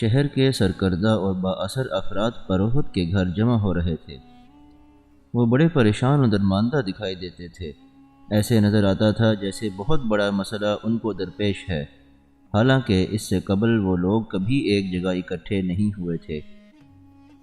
شہر کے سرکردہ اور بااثر افراد پروہت کے گھر جمع ہو رہے تھے۔ وہ بڑے پریشان و درماندہ دکھائی دیتے تھے۔ ایسے نظر آتا تھا جیسے بہت بڑا مسئلہ ان کو درپیش ہے، حالانکہ اس سے قبل وہ لوگ کبھی ایک جگہ اکٹھے نہیں ہوئے تھے۔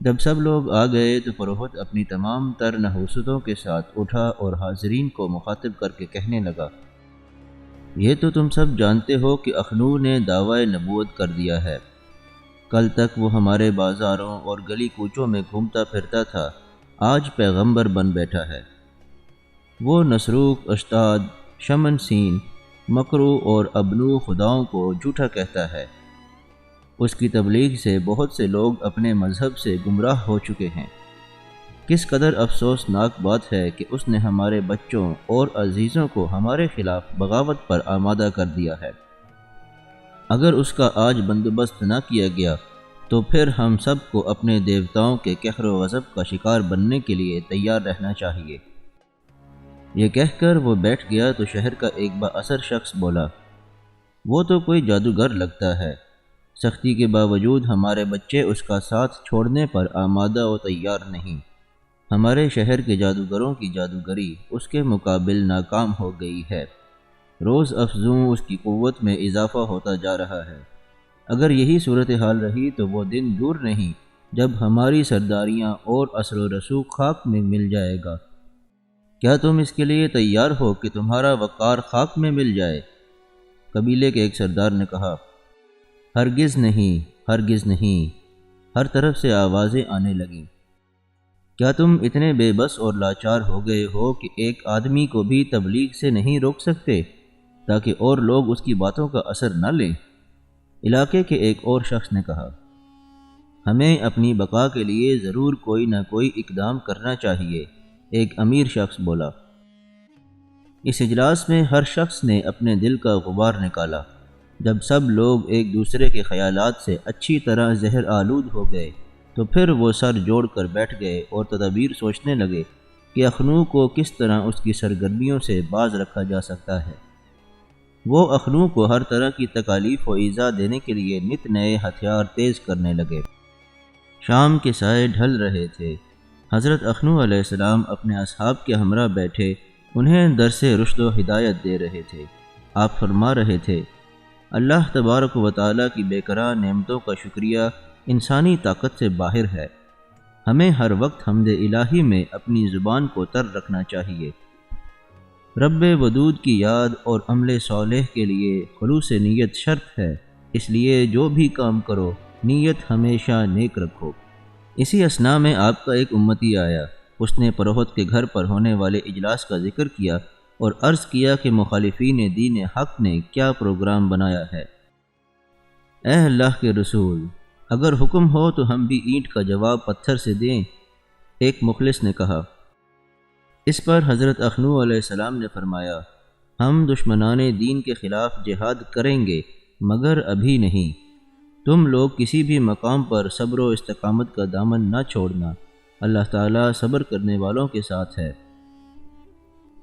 جب سب لوگ آ گئے تو پروہت اپنی تمام تر نحوستوں کے ساتھ اٹھا اور حاضرین کو مخاطب کر کے کہنے لگا، یہ تو تم سب جانتے ہو کہ اخنوع نے دعویٰ نبوت کر دیا ہے۔ کل تک وہ ہمارے بازاروں اور گلی کوچوں میں گھومتا پھرتا تھا، آج پیغمبر بن بیٹھا ہے۔ وہ نسروق، اشتاد، شمن سین، مکرو اور ابنو خداؤں کو جھوٹا کہتا ہے۔ اس کی تبلیغ سے بہت سے لوگ اپنے مذہب سے گمراہ ہو چکے ہیں۔ کس قدر افسوسناک بات ہے کہ اس نے ہمارے بچوں اور عزیزوں کو ہمارے خلاف بغاوت پر آمادہ کر دیا ہے۔ اگر اس کا آج بندوبست نہ کیا گیا تو پھر ہم سب کو اپنے دیوتاؤں کے قہر و غضب کا شکار بننے کے لیے تیار رہنا چاہیے۔ یہ کہہ کر وہ بیٹھ گیا تو شہر کا ایک بااثر شخص بولا، وہ تو کوئی جادوگر لگتا ہے۔ سختی کے باوجود ہمارے بچے اس کا ساتھ چھوڑنے پر آمادہ و تیار نہیں۔ ہمارے شہر کے جادوگروں کی جادوگری اس کے مقابل ناکام ہو گئی ہے۔ روز افزوں اس کی قوت میں اضافہ ہوتا جا رہا ہے۔ اگر یہی صورتحال رہی تو وہ دن دور نہیں جب ہماری سرداریاں اور اثر و رسوخ خاک میں مل جائے گا۔ کیا تم اس کے لیے تیار ہو کہ تمہارا وقار خاک میں مل جائے؟ قبیلے کے ایک سردار نے کہا، ہرگز نہیں، ہرگز نہیں۔ ہر طرف سے آوازیں آنے لگیں۔ کیا تم اتنے بے بس اور لاچار ہو گئے ہو کہ ایک آدمی کو بھی تبلیغ سے نہیں روک سکتے تاکہ اور لوگ اس کی باتوں کا اثر نہ لیں؟ علاقے کے ایک اور شخص نے کہا، ہمیں اپنی بقا کے لیے ضرور کوئی نہ کوئی اقدام کرنا چاہیے۔ ایک امیر شخص بولا۔ اس اجلاس میں ہر شخص نے اپنے دل کا غبار نکالا۔ جب سب لوگ ایک دوسرے کے خیالات سے اچھی طرح زہر آلود ہو گئے تو پھر وہ سر جوڑ کر بیٹھ گئے اور تدابیر سوچنے لگے کہ اخنوع کو کس طرح اس کی سرگرمیوں سے باز رکھا جا سکتا ہے۔ وہ اخنوع کو ہر طرح کی تکالیف و ایذا دینے کے لیے نت نئے ہتھیار تیز کرنے لگے۔ شام کے سائے ڈھل رہے تھے۔ حضرت اخنوع علیہ السلام اپنے اصحاب کے ہمراہ بیٹھے انہیں درس رشد و ہدایت دے رہے تھے۔ آپ فرما رہے تھے، اللہ تبارک و تعالیٰ کی بے کرا نعمتوں کا شکریہ انسانی طاقت سے باہر ہے۔ ہمیں ہر وقت حمد الہی میں اپنی زبان کو تر رکھنا چاہیے۔ رب ودود کی یاد اور عمل صالح کے لیے خلوص نیت شرط ہے، اس لیے جو بھی کام کرو نیت ہمیشہ نیک رکھو۔ اسی اثناء میں آپ کا ایک امتی آیا۔ اس نے پروہت کے گھر پر ہونے والے اجلاس کا ذکر کیا اور عرض کیا کہ مخالفین دین حق نے کیا پروگرام بنایا ہے۔ اے اللہ کے رسول، اگر حکم ہو تو ہم بھی اینٹ کا جواب پتھر سے دیں۔ ایک مخلص نے کہا۔ اس پر حضرت اخنوع علیہ السلام نے فرمایا، ہم دشمنان دین کے خلاف جہاد کریں گے مگر ابھی نہیں۔ تم لوگ کسی بھی مقام پر صبر و استقامت کا دامن نہ چھوڑنا، اللہ تعالیٰ صبر کرنے والوں کے ساتھ ہے۔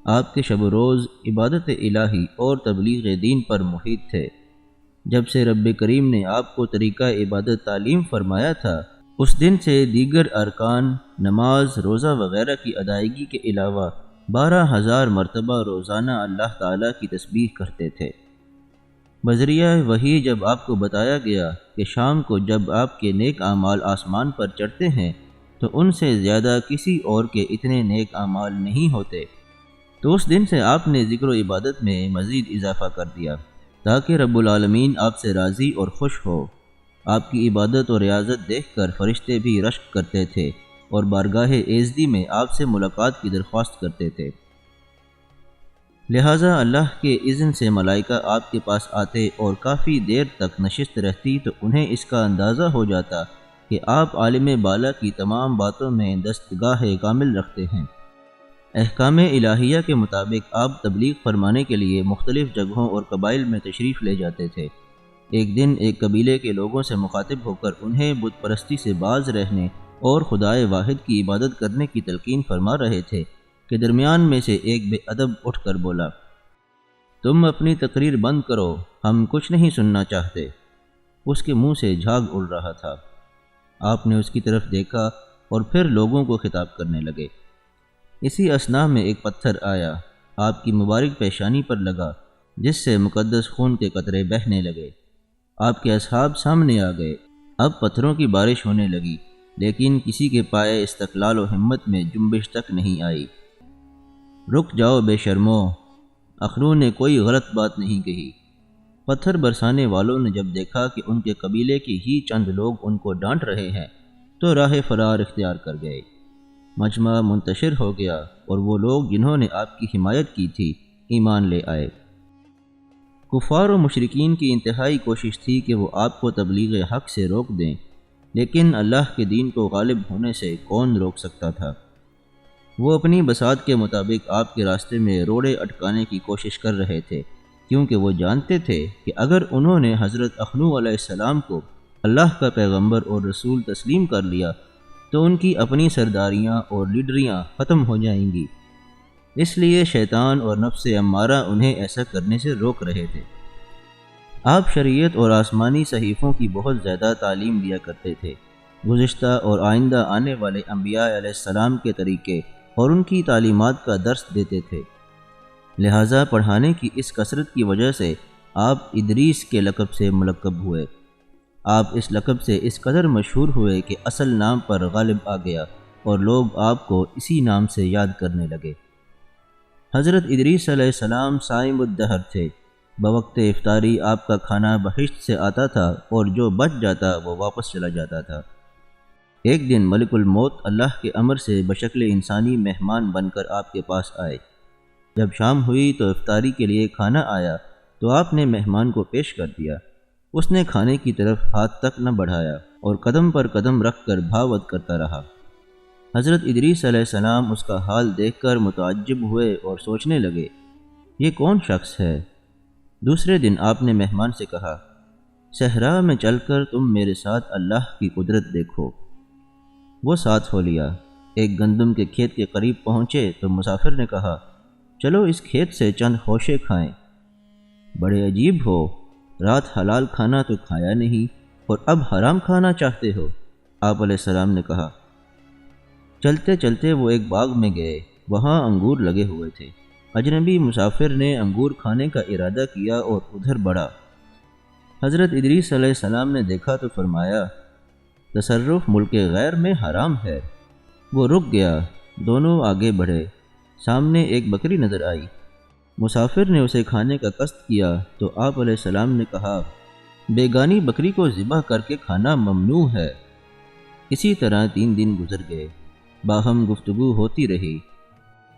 آپ کے شب و روز عبادت الہی اور تبلیغ دین پر محیط تھے۔ جب سے رب کریم نے آپ کو طریقہ عبادت تعلیم فرمایا تھا، اس دن سے دیگر ارکان، نماز، روزہ وغیرہ کی ادائیگی کے علاوہ 12,000 مرتبہ روزانہ اللہ تعالیٰ کی تسبیح کرتے تھے۔ بذریعہ وحی جب آپ کو بتایا گیا کہ شام کو جب آپ کے نیک اعمال آسمان پر چڑھتے ہیں تو ان سے زیادہ کسی اور کے اتنے نیک اعمال نہیں ہوتے، تو اس دن سے آپ نے ذکر و عبادت میں مزید اضافہ کر دیا تاکہ رب العالمین آپ سے راضی اور خوش ہو۔ آپ کی عبادت و ریاضت دیکھ کر فرشتے بھی رشک کرتے تھے اور بارگاہ ایزدی میں آپ سے ملاقات کی درخواست کرتے تھے۔ لہٰذا اللہ کے اذن سے ملائکہ آپ کے پاس آتے اور کافی دیر تک نشست رہتی تو انہیں اس کا اندازہ ہو جاتا کہ آپ عالم بالا کی تمام باتوں میں دستگاہ کامل رکھتے ہیں۔ احکام الہیہ کے مطابق آپ تبلیغ فرمانے کے لیے مختلف جگہوں اور قبائل میں تشریف لے جاتے تھے۔ ایک دن ایک قبیلے کے لوگوں سے مخاطب ہو کر انہیں بت پرستی سے باز رہنے اور خدائے واحد کی عبادت کرنے کی تلقین فرما رہے تھے کہ درمیان میں سے ایک بے ادب اٹھ کر بولا، تم اپنی تقریر بند کرو، ہم کچھ نہیں سننا چاہتے۔ اس کے منہ سے جھاگ اڑ رہا تھا۔ آپ نے اس کی طرف دیکھا اور پھر لوگوں کو خطاب کرنے لگے۔ اسی اثناء میں ایک پتھر آیا، آپ کی مبارک پیشانی پر لگا، جس سے مقدس خون کے قطرے بہنے لگے۔ آپ کے اصحاب سامنے آ گئے۔ اب پتھروں کی بارش ہونے لگی، لیکن کسی کے پائے استقلال و ہمت میں جنبش تک نہیں آئی۔ رک جاؤ بے شرمو، اخنو نے کوئی غلط بات نہیں کہی۔ پتھر برسانے والوں نے جب دیکھا کہ ان کے قبیلے کے ہی چند لوگ ان کو ڈانٹ رہے ہیں تو راہ فرار اختیار کر گئے۔ مجمع منتشر ہو گیا اور وہ لوگ جنہوں نے آپ کی حمایت کی تھی ایمان لے آئے۔ کفار و مشرکین کی انتہائی کوشش تھی کہ وہ آپ کو تبلیغ حق سے روک دیں، لیکن اللہ کے دین کو غالب ہونے سے کون روک سکتا تھا؟ وہ اپنی بساط کے مطابق آپ کے راستے میں روڑے اٹکانے کی کوشش کر رہے تھے، کیونکہ وہ جانتے تھے کہ اگر انہوں نے حضرت اخنو علیہ السلام کو اللہ کا پیغمبر اور رسول تسلیم کر لیا تو ان کی اپنی سرداریاں اور لیڈریاں ختم ہو جائیں گی۔ اس لیے شیطان اور نفس امارہ انہیں ایسا کرنے سے روک رہے تھے۔ آپ شریعت اور آسمانی صحیفوں کی بہت زیادہ تعلیم دیا کرتے تھے، گزشتہ اور آئندہ آنے والے انبیاء علیہ السلام کے طریقے اور ان کی تعلیمات کا درس دیتے تھے۔ لہٰذا پڑھانے کی اس کثرت کی وجہ سے آپ ادریس کے لقب سے ملقب ہوئے۔ آپ اس لقب سے اس قدر مشہور ہوئے کہ اصل نام پر غالب آ گیا اور لوگ آپ کو اسی نام سے یاد کرنے لگے۔ حضرت ادریس علیہ السلام صائم الدہر تھے۔ بوقت افطاری آپ کا کھانا بہشت سے آتا تھا اور جو بچ جاتا وہ واپس چلا جاتا تھا۔ ایک دن ملک الموت اللہ کے امر سے بشکل انسانی مہمان بن کر آپ کے پاس آئے۔ جب شام ہوئی تو افطاری کے لیے کھانا آیا تو آپ نے مہمان کو پیش کر دیا۔ اس نے کھانے کی طرف ہاتھ تک نہ بڑھایا اور قدم پر قدم رکھ کر بھاوت کرتا رہا۔ حضرت ادریس علیہ السلام اس کا حال دیکھ کر متعجب ہوئے اور سوچنے لگے، یہ کون شخص ہے؟ دوسرے دن آپ نے مہمان سے کہا، صحرا میں چل کر تم میرے ساتھ اللہ کی قدرت دیکھو۔ وہ ساتھ ہو لیا۔ ایک گندم کے کھیت کے قریب پہنچے تو مسافر نے کہا، چلو اس کھیت سے چند خوشے کھائیں۔ بڑے عجیب ہو، رات حلال کھانا تو کھایا نہیں اور اب حرام کھانا چاہتے ہو، آپ علیہ السلام نے کہا۔ چلتے چلتے وہ ایک باغ میں گئے، وہاں انگور لگے ہوئے تھے۔ اجنبی مسافر نے انگور کھانے کا ارادہ کیا اور ادھر بڑھا۔ حضرت ادریس علیہ السلام نے دیکھا تو فرمایا، تصرف ملک غیر میں حرام ہے۔ وہ رک گیا، دونوں آگے بڑھے۔ سامنے ایک بکری نظر آئی۔ مسافر نے اسے کھانے کا قصد کیا تو آپ علیہ السلام نے کہا، بیگانی بکری کو ذبح کر کے کھانا ممنوع ہے۔ اسی طرح 3 دن گزر گئے، باہم گفتگو ہوتی رہی۔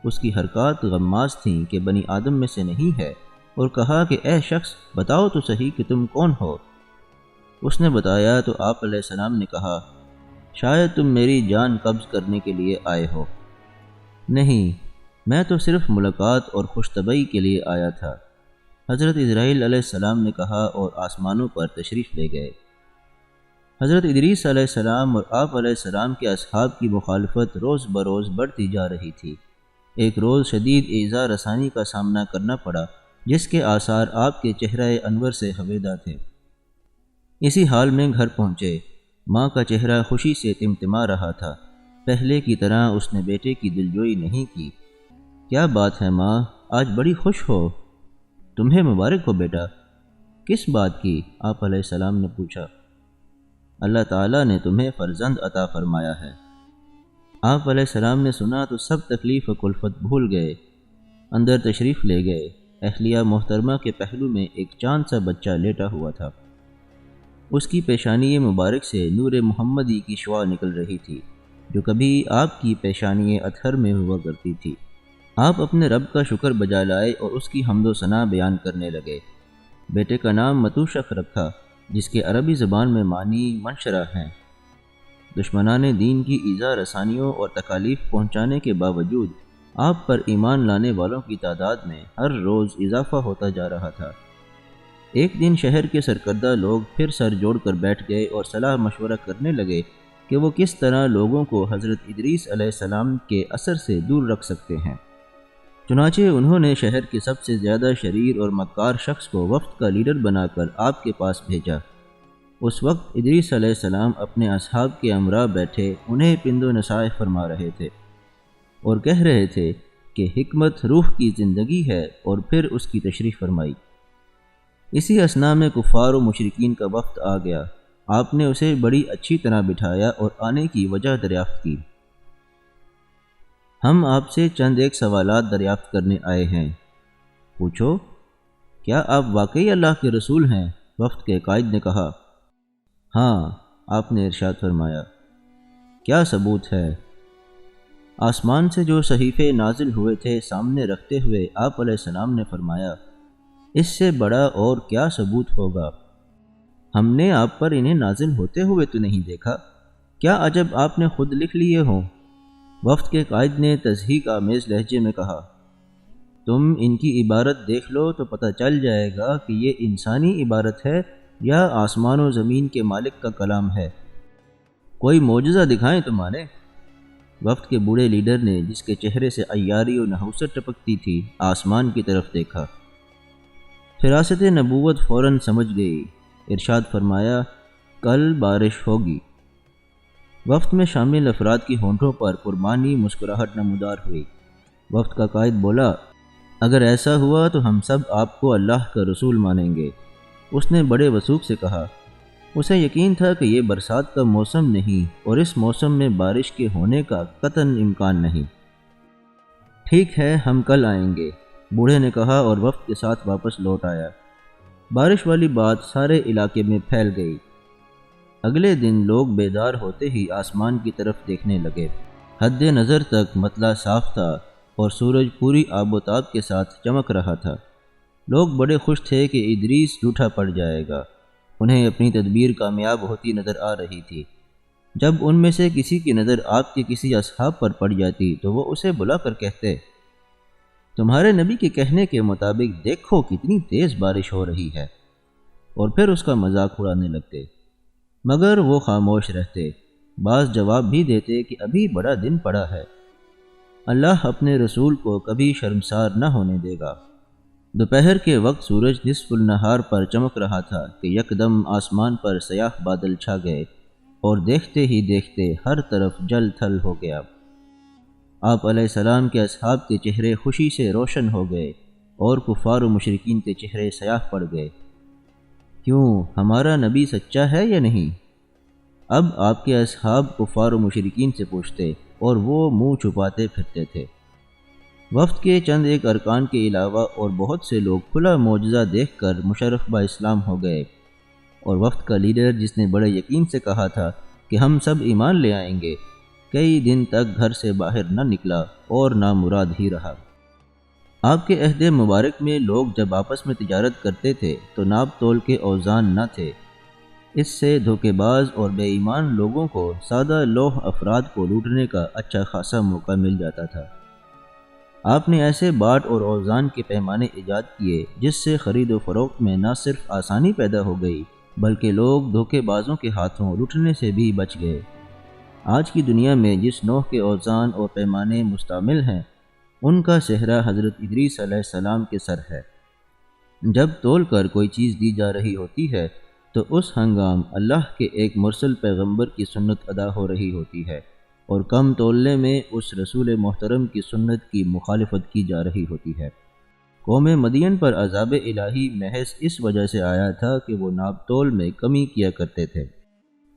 اس کی حرکات غماز تھیں کہ بنی آدم میں سے نہیں ہے، اور کہا کہ اے شخص بتاؤ تو صحیح کہ تم کون ہو۔ اس نے بتایا تو آپ علیہ السلام نے کہا، شاید تم میری جان قبض کرنے کے لیے آئے ہو۔ نہیں، میں تو صرف ملاقات اور خوش طبعی کے لیے آیا تھا۔ حضرت اسرائیل علیہ السلام نے کہا اور آسمانوں پر تشریف لے گئے۔ حضرت ادریس علیہ السلام اور آپ علیہ السلام کے اصحاب کی مخالفت روز بروز بڑھتی جا رہی تھی۔ ایک روز شدید ایذا رسانی کا سامنا کرنا پڑا، جس کے آثار آپ کے چہرہ انور سے ہویدہ تھے۔ اسی حال میں گھر پہنچے۔ ماں کا چہرہ خوشی سے تمتما رہا تھا۔ پہلے کی طرح اس نے بیٹے کی دلجوئی نہیں کی۔ کیا بات ہے ماں، آج بڑی خوش ہو؟ تمہیں مبارک ہو بیٹا۔ کس بات کی؟ آپ علیہ السلام نے پوچھا۔ اللہ تعالیٰ نے تمہیں فرزند عطا فرمایا ہے۔ آپ علیہ السلام نے سنا تو سب تکلیف و کلفت بھول گئے، اندر تشریف لے گئے۔ اہلیہ محترمہ کے پہلو میں ایک چاند سا بچہ لیٹا ہوا تھا۔ اس کی پیشانی مبارک سے نور محمدی کی شعاع نکل رہی تھی، جو کبھی آپ کی پیشانی اطہر میں ہوا کرتی تھی۔ آپ اپنے رب کا شکر بجا لائے اور اس کی حمد و ثنا بیان کرنے لگے۔ بیٹے کا نام متوشق رکھا، جس کے عربی زبان میں معنی منشرہ ہیں۔ دشمنان دین کی ایذا رسانیوں اور تکالیف پہنچانے کے باوجود آپ پر ایمان لانے والوں کی تعداد میں ہر روز اضافہ ہوتا جا رہا تھا۔ ایک دن شہر کے سرکردہ لوگ پھر سر جوڑ کر بیٹھ گئے اور صلاح مشورہ کرنے لگے کہ وہ کس طرح لوگوں کو حضرت ادریس علیہ السلام کے اثر سے دور رکھ سکتے ہیں۔ چنانچہ انہوں نے شہر کے سب سے زیادہ شریر اور مکار شخص کو وفد کا لیڈر بنا کر آپ کے پاس بھیجا۔ اس وقت ادریس علیہ السلام اپنے اصحاب کے ہمراہ بیٹھے انہیں پند و نصائح فرما رہے تھے اور کہہ رہے تھے کہ حکمت روح کی زندگی ہے، اور پھر اس کی تشریح فرمائی۔ اسی اثناء میں کفار و مشرکین کا وفد آ گیا۔ آپ نے اسے بڑی اچھی طرح بٹھایا اور آنے کی وجہ دریافت کی۔ ہم آپ سے چند ایک سوالات دریافت کرنے آئے ہیں، پوچھو۔ کیا آپ واقعی اللہ کے رسول ہیں؟ وفد کے قائد نے کہا۔ ہاں، آپ نے ارشاد فرمایا۔ کیا ثبوت ہے؟ آسمان سے جو صحیفے نازل ہوئے تھے سامنے رکھتے ہوئے آپ علیہ السلام نے فرمایا، اس سے بڑا اور کیا ثبوت ہوگا؟ ہم نے آپ پر انہیں نازل ہوتے ہوئے تو نہیں دیکھا، کیا عجب آپ نے خود لکھ لیے ہوں؟ وفد کے قائد نے تضحیک آمیز لہجے میں کہا، تم ان کی عبارت دیکھ لو تو پتہ چل جائے گا کہ یہ انسانی عبارت ہے یا آسمان و زمین کے مالک کا کلام ہے۔ کوئی معجزہ دکھائیں تو مانے۔ وفد کے بوڑھے لیڈر نے، جس کے چہرے سے عیاری و نحوست ٹپکتی تھی، آسمان کی طرف دیکھا۔ فراست نبوت فوراً سمجھ گئی۔ ارشاد فرمایا، کل بارش ہوگی۔ وفد میں شامل افراد کی ہونٹوں پر پرمانی مسکراہٹ نمودار ہوئی۔ وفد کا قائد بولا، اگر ایسا ہوا تو ہم سب آپ کو اللہ کا رسول مانیں گے۔ اس نے بڑے وثوق سے کہا۔ اسے یقین تھا کہ یہ برسات کا موسم نہیں اور اس موسم میں بارش کے ہونے کا قطعاً امکان نہیں۔ ٹھیک ہے، ہم کل آئیں گے، بوڑھے نے کہا اور وفد کے ساتھ واپس لوٹ آیا۔ بارش والی بات سارے علاقے میں پھیل گئی۔ اگلے دن لوگ بیدار ہوتے ہی آسمان کی طرف دیکھنے لگے۔ حد نظر تک مطلع صاف تھا اور سورج پوری آب و تاب کے ساتھ چمک رہا تھا۔ لوگ بڑے خوش تھے کہ ادریس جھوٹا پڑ جائے گا۔ انہیں اپنی تدبیر کامیاب ہوتی نظر آ رہی تھی۔ جب ان میں سے کسی کی نظر آپ کے کسی اصحاب پر پڑ جاتی تو وہ اسے بلا کر کہتے، تمہارے نبی کے کہنے کے مطابق دیکھو کتنی تیز بارش ہو رہی ہے، اور پھر اس کا مذاق اڑانے لگتے۔ مگر وہ خاموش رہتے، بعض جواب بھی دیتے کہ ابھی بڑا دن پڑا ہے۔ اللہ اپنے رسول کو کبھی شرمسار نہ ہونے دے گا۔ دوپہر کے وقت سورج نصف النہار پر چمک رہا تھا کہ یکدم آسمان پر سیاہ بادل چھا گئے اور دیکھتے ہی دیکھتے ہر طرف جل تھل ہو گیا۔ آپ علیہ السلام کے اصحاب کے چہرے خوشی سے روشن ہو گئے اور کفار و مشرکین کے چہرے سیاہ پڑ گئے۔ کیوں، ہمارا نبی سچا ہے یا نہیں؟ اب آپ کے اصحاب کفار و مشرکین سے پوچھتے اور وہ منہ چھپاتے پھرتے تھے۔ وفد کے چند ایک ارکان کے علاوہ اور بہت سے لوگ کھلا معجزہ دیکھ کر مشرف با اسلام ہو گئے، اور وفد کا لیڈر، جس نے بڑے یقین سے کہا تھا کہ ہم سب ایمان لے آئیں گے، کئی دن تک گھر سے باہر نہ نکلا اور نامراد ہی رہا۔ آپ کے عہد مبارک میں لوگ جب آپس میں تجارت کرتے تھے تو ناپ تول کے اوزان نہ تھے۔ اس سے دھوکے باز اور بے ایمان لوگوں کو سادہ لوح افراد کو لوٹنے کا اچھا خاصا موقع مل جاتا تھا۔ آپ نے ایسے باٹ اور اوزان کے پیمانے ایجاد کیے جس سے خرید و فروخت میں نہ صرف آسانی پیدا ہو گئی بلکہ لوگ دھوکے بازوں کے ہاتھوں لوٹنے سے بھی بچ گئے۔ آج کی دنیا میں جس نوع کے اوزان اور پیمانے مستعمل ہیں، ان کا صحرا حضرت ادریس علیہ السلام کے سر ہے۔ جب تول کر کوئی چیز دی جا رہی ہوتی ہے تو اس ہنگام اللہ کے ایک مرسل پیغمبر کی سنت ادا ہو رہی ہوتی ہے، اور کم تولنے میں اس رسول محترم کی سنت کی مخالفت کی جا رہی ہوتی ہے۔ قوم مدین پر عذاب الہی محض اس وجہ سے آیا تھا کہ وہ ناپ تول میں کمی کیا کرتے تھے۔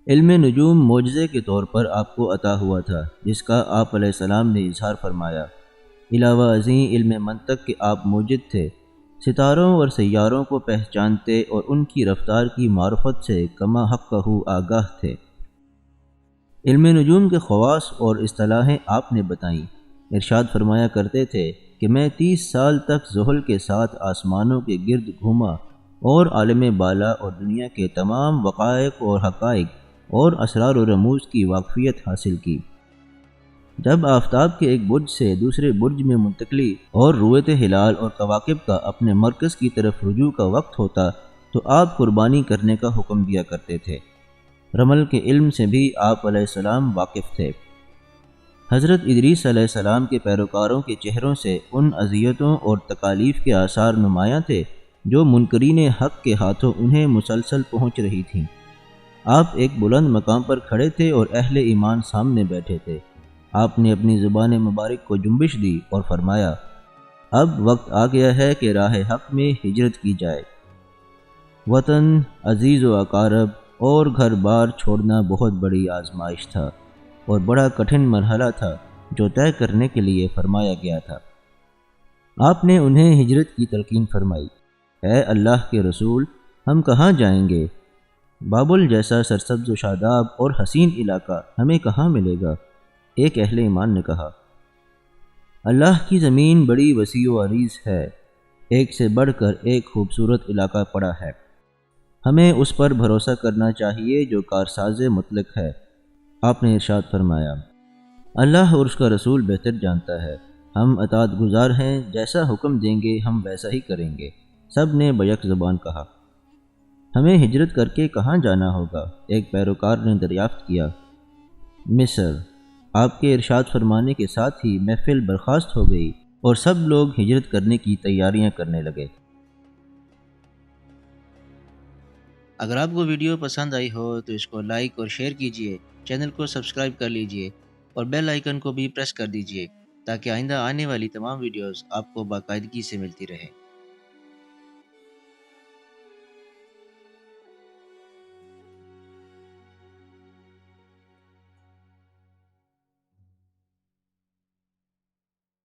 علم نجوم معجزے کے طور پر آپ کو عطا ہوا تھا، جس کا آپ علیہ السلام نے اظہار فرمایا۔ علاوہ ازیں علم منطق کے آپ موجد تھے، ستاروں اور سیاروں کو پہچانتے اور ان کی رفتار کی معرفت سے کما حقہ آگاہ تھے۔ علم نجوم کے خواص اور اصطلاحیں آپ نے بتائیں۔ ارشاد فرمایا کرتے تھے کہ میں 30 سال تک زحل کے ساتھ آسمانوں کے گرد گھوما اور عالم بالا اور دنیا کے تمام وقائق اور حقائق اور اسرار و رموز کی واقفیت حاصل کی۔ جب آفتاب کے ایک برج سے دوسرے برج میں منتقلی اور رویت ہلال اور کواکب کا اپنے مرکز کی طرف رجوع کا وقت ہوتا تو آپ قربانی کرنے کا حکم دیا کرتے تھے۔ رمل کے علم سے بھی آپ علیہ السلام واقف تھے۔ حضرت ادریس علیہ السلام کے پیروکاروں کے چہروں سے ان اذیتوں اور تکالیف کے آثار نمایاں تھے جو منکرین حق کے ہاتھوں انہیں مسلسل پہنچ رہی تھیں۔ آپ ایک بلند مقام پر کھڑے تھے اور اہل ایمان سامنے بیٹھے تھے۔ آپ نے اپنی زبان مبارک کو جنبش دی اور فرمایا، اب وقت آ گیا ہے کہ راہ حق میں ہجرت کی جائے۔ وطن، عزیز و اقارب اور گھر بار چھوڑنا بہت بڑی آزمائش تھا اور بڑا کٹھن مرحلہ تھا جو طے کرنے کے لیے فرمایا گیا تھا۔ آپ نے انہیں ہجرت کی تلقین فرمائی۔ اے اللہ کے رسول، ہم کہاں جائیں گے؟ بابل جیسا سرسبز و شاداب اور حسین علاقہ ہمیں کہاں ملے گا؟ ایک اہل ایمان نے کہا، اللہ کی زمین بڑی وسیع و عریض ہے، ایک سے بڑھ کر ایک خوبصورت علاقہ پڑا ہے، ہمیں اس پر بھروسہ کرنا چاہیے جو کارساز مطلق ہے۔ آپ نے ارشاد فرمایا، اللہ اور اس کا رسول بہتر جانتا ہے، ہم اطاعت گزار ہیں، جیسا حکم دیں گے ہم ویسا ہی کریں گے۔ سب نے بیک زبان کہا، ہمیں ہجرت کر کے کہاں جانا ہوگا؟ ایک پیروکار نے دریافت کیا، مصر۔ آپ کے ارشاد فرمانے کے ساتھ ہی محفل برخاست ہو گئی اور سب لوگ ہجرت کرنے کی تیاریاں کرنے لگے۔ اگر آپ کو ویڈیو پسند آئی ہو تو اس کو لائک اور شیئر کیجیے، چینل کو سبسکرائب کر لیجیے اور بیل آئیکن کو بھی پریس کر دیجیے تاکہ آئندہ آنے والی تمام ویڈیوز آپ کو باقاعدگی سے ملتی رہیں۔